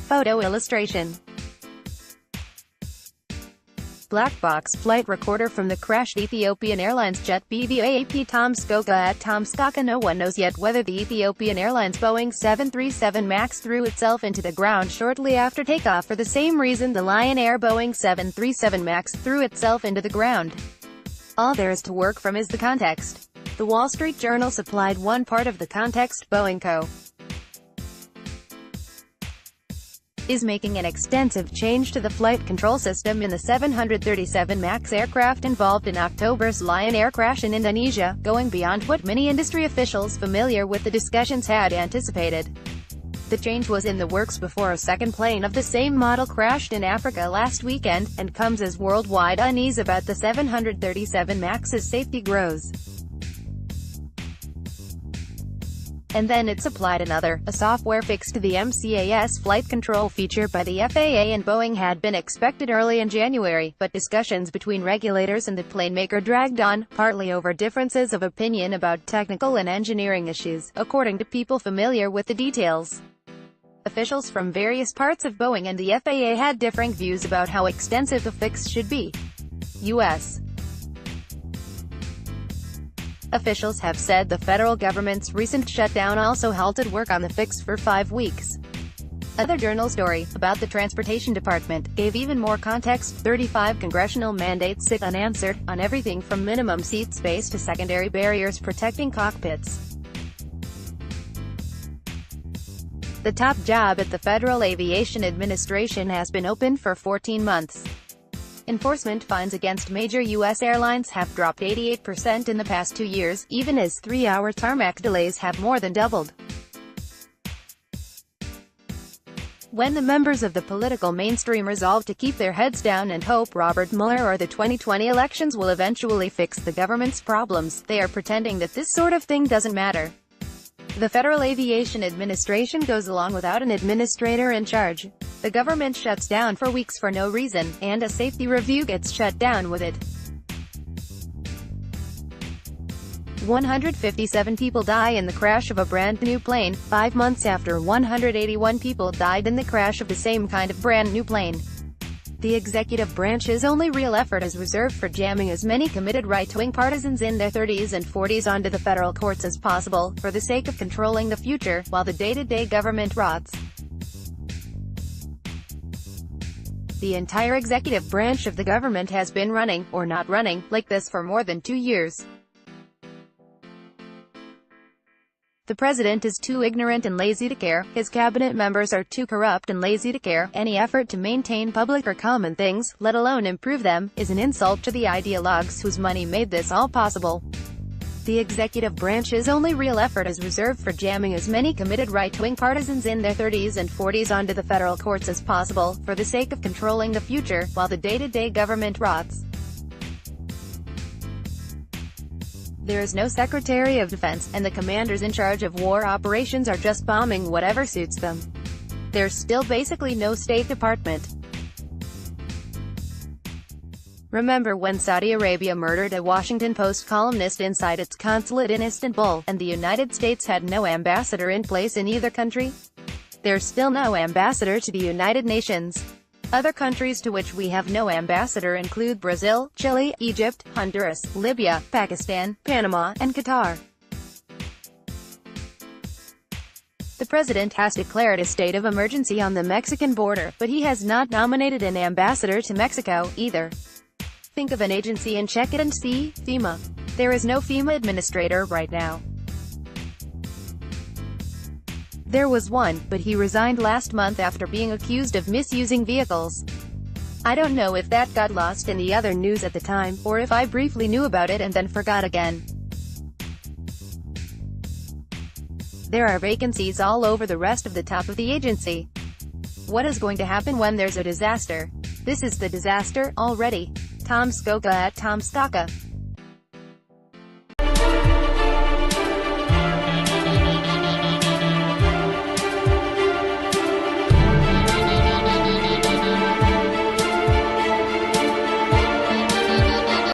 Photo illustration. Black box flight recorder from the crashed Ethiopian Airlines jet BVA AP Tom Scocca No one knows yet whether the Ethiopian Airlines Boeing 737 MAX threw itself into the ground shortly after takeoff for the same reason the Lion Air Boeing 737 MAX threw itself into the ground. All there is to work from is the context. The Wall Street Journal supplied one part of the context. Boeing Co. is making an extensive change to the flight control system in the 737 MAX aircraft involved in October's Lion Air crash in Indonesia, going beyond what many industry officials familiar with the discussions had anticipated. The change was in the works before a second plane of the same model crashed in Africa last weekend, and comes as worldwide unease about the 737 MAX's safety grows. And then it's applied another, a software fix to the MCAS flight control feature by the FAA and Boeing had been expected early in January, but discussions between regulators and the plane maker dragged on, partly over differences of opinion about technical and engineering issues, according to people familiar with the details. Officials from various parts of Boeing and the FAA had differing views about how extensive the fix should be. U.S. officials have said the federal government's recent shutdown also halted work on the fix for 5 weeks. Other journal story, about the Transportation Department, gave even more context. 35 congressional mandates sit unanswered, on everything from minimum seat space to secondary barriers protecting cockpits. The top job at the Federal Aviation Administration has been open for 14 months. Enforcement fines against major U.S. airlines have dropped 88% in the past 2 years, even as 3-hour tarmac delays have more than doubled. When the members of the political mainstream resolve to keep their heads down and hope Robert Mueller or the 2020 elections will eventually fix the government's problems, they are pretending that this sort of thing doesn't matter. The Federal Aviation Administration goes along without an administrator in charge. The government shuts down for weeks for no reason, and a safety review gets shut down with it. 157 people die in the crash of a brand-new plane, 5 months after 181 people died in the crash of the same kind of brand-new plane. The executive branch's only real effort is reserved for jamming as many committed right-wing partisans in their 30s and 40s onto the federal courts as possible, for the sake of controlling the future, while the day-to-day government rots. The entire executive branch of the government has been running, or not running, like this for more than 2 years. The president is too ignorant and lazy to care, his cabinet members are too corrupt and lazy to care. Any effort to maintain public or common things, let alone improve them, is an insult to the ideologues whose money made this all possible. The executive branch's only real effort is reserved for jamming as many committed right-wing partisans in their 30s and 40s onto the federal courts as possible, for the sake of controlling the future, while the day-to-day government rots. There is no Secretary of Defense, and the commanders in charge of war operations are just bombing whatever suits them. There's still basically no State Department. Remember when Saudi Arabia murdered a Washington Post columnist inside its consulate in Istanbul, and the United States had no ambassador in place in either country? There's still no ambassador to the United Nations. Other countries to which we have no ambassador include Brazil, Chile, Egypt, Honduras, Libya, Pakistan, Panama, and Qatar. The president has declared a state of emergency on the Mexican border, but he has not nominated an ambassador to Mexico, either. Think of an agency and check it and see, FEMA. There is no FEMA administrator right now. There was one, but he resigned last month after being accused of misusing vehicles. I don't know if that got lost in the other news at the time, or if I briefly knew about it and then forgot again. There are vacancies all over the rest of the top of the agency. What is going to happen when there's a disaster? This is the disaster, already. Tom Scocca at Tom Scocca.